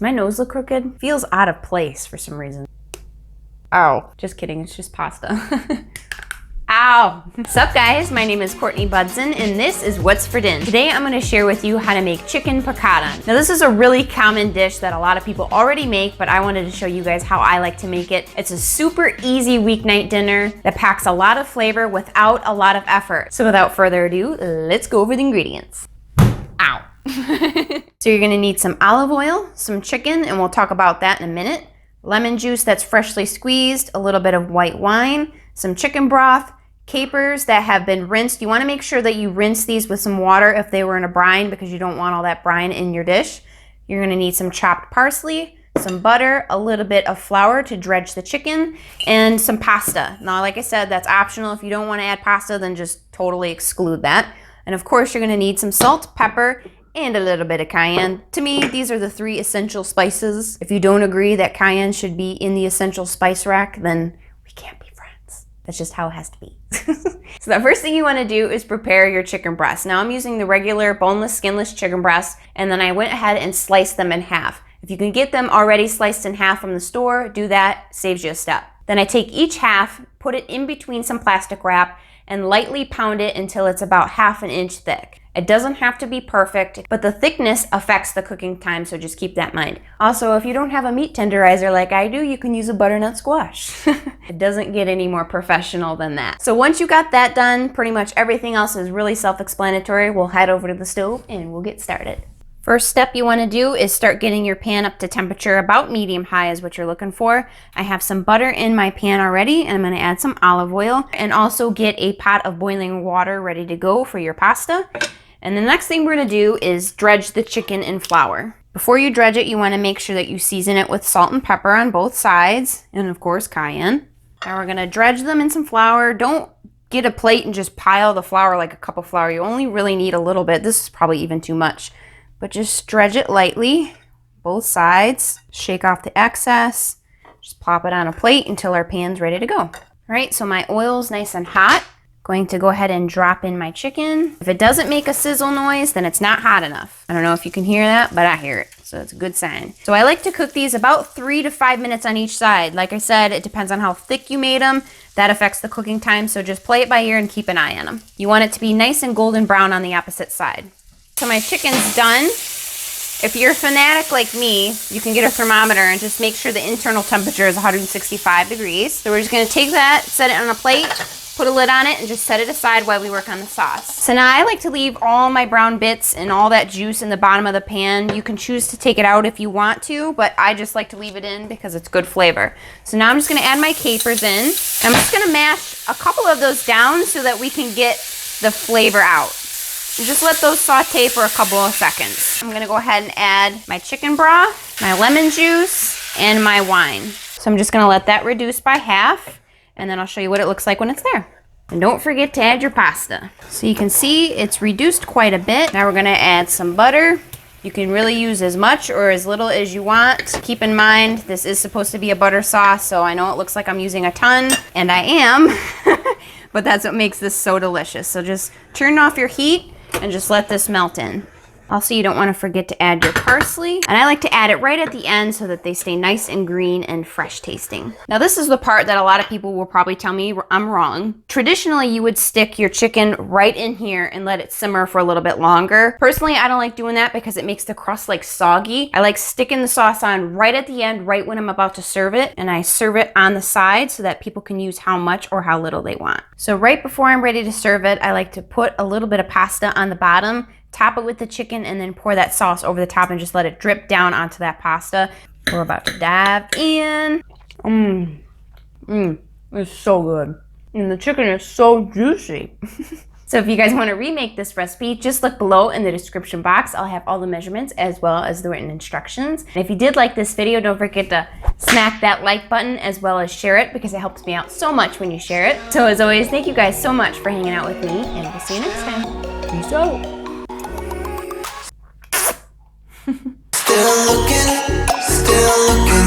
my nose look crooked? Feels out of place for some reason. Ow. Just kidding, it's just pasta. Ow! What's up guys, my name is Courtney Budson and this is What's for Din. Today I'm gonna share with you how to make chicken piccata. Now this is a really common dish that a lot of people already make, but I wanted to show you guys how I like to make it. It's a super easy weeknight dinner that packs a lot of flavor without a lot of effort. So without further ado, let's go over the ingredients. Ow! So you're gonna need some olive oil, some chicken, and we'll talk about that in a minute. Lemon juice that's freshly squeezed, a little bit of white wine, some chicken broth, capers that have been rinsed. You want to make sure that you rinse these with some water if they were in a brine because you don't want all that brine in your dish. You're going to need some chopped parsley, some butter, a little bit of flour to dredge the chicken, and some pasta. Now, like I said, that's optional. If you don't want to add pasta, then just totally exclude that. And of course, you're going to need some salt, pepper, and a little bit of cayenne. To me, these are the 3 essential spices. If you don't agree that cayenne should be in the essential spice rack, then we can't be friends. That's just how it has to be. So the first thing you want to do is prepare your chicken breast. Now I'm using the regular boneless, skinless chicken breast, and then I went ahead and sliced them in half. If you can get them already sliced in half from the store, do that, saves you a step. Then I take each half, put it in between some plastic wrap, and lightly pound it until it's about 1/2 inch thick. It doesn't have to be perfect, but the thickness affects the cooking time, so just keep that in mind. Also, if you don't have a meat tenderizer like I do, you can use a butternut squash. It doesn't get any more professional than that. So once you got that done, pretty much everything else is really self-explanatory. We'll head over to the stove and we'll get started. First step you want to do is start getting your pan up to temperature. About medium high is what you're looking for. I have some butter in my pan already, and I'm going to add some olive oil and also get a pot of boiling water ready to go for your pasta. And the next thing we're going to do is dredge the chicken in flour. Before you dredge it, you want to make sure that you season it with salt and pepper on both sides, and of course cayenne. Now we're going to dredge them in some flour. Don't get a plate and just pile the flour like a cup of flour. You only really need a little bit. This is probably even too much. But just dredge it lightly, both sides. Shake off the excess. Just plop it on a plate until our pan's ready to go. All right, so my oil's nice and hot. Going to go ahead and drop in my chicken. If it doesn't make a sizzle noise, then it's not hot enough. I don't know if you can hear that, but I hear it, so it's a good sign. So I like to cook these about 3 to 5 minutes on each side. Like I said, it depends on how thick you made them. That affects the cooking time, so just play it by ear and keep an eye on them. You want it to be nice and golden brown on the opposite side. So my chicken's done. If you're a fanatic like me, you can get a thermometer and just make sure the internal temperature is 165 degrees. So we're just gonna take that, set it on a plate, put a lid on it, and just set it aside while we work on the sauce. So now I like to leave all my brown bits and all that juice in the bottom of the pan. You can choose to take it out if you want to, but I just like to leave it in because it's good flavor. So now I'm just gonna add my capers in. I'm just gonna mash a couple of those down so that we can get the flavor out. And just let those saute for a couple of seconds. I'm gonna go ahead and add my chicken broth, my lemon juice, and my wine. So I'm just gonna let that reduce by half, and then I'll show you what it looks like when it's there. And don't forget to add your pasta. So you can see it's reduced quite a bit. Now we're gonna add some butter. You can really use as much or as little as you want. Keep in mind, this is supposed to be a butter sauce, so I know it looks like I'm using a ton, and I am, but that's what makes this so delicious. So just turn off your heat and just let this melt in. Also, you don't want to forget to add your parsley. And I like to add it right at the end so that they stay nice and green and fresh tasting. Now this is the part that a lot of people will probably tell me I'm wrong. Traditionally, you would stick your chicken right in here and let it simmer for a little bit longer. Personally, I don't like doing that because it makes the crust like soggy. I like sticking the sauce on right at the end, right when I'm about to serve it. And I serve it on the side so that people can use how much or how little they want. So right before I'm ready to serve it, I like to put a little bit of pasta on the bottom, top it with the chicken, and then pour that sauce over the top and just let it drip down onto that pasta. We're about to dive in. It's so good. And the chicken is so juicy. So if you guys want to remake this recipe, just look below in the description box. I'll have all the measurements as well as the written instructions. And if you did like this video, don't forget to smack that like button as well as share it because it helps me out so much when you share it. So as always, thank you guys so much for hanging out with me, and we'll see you next time. Peace out. Still looking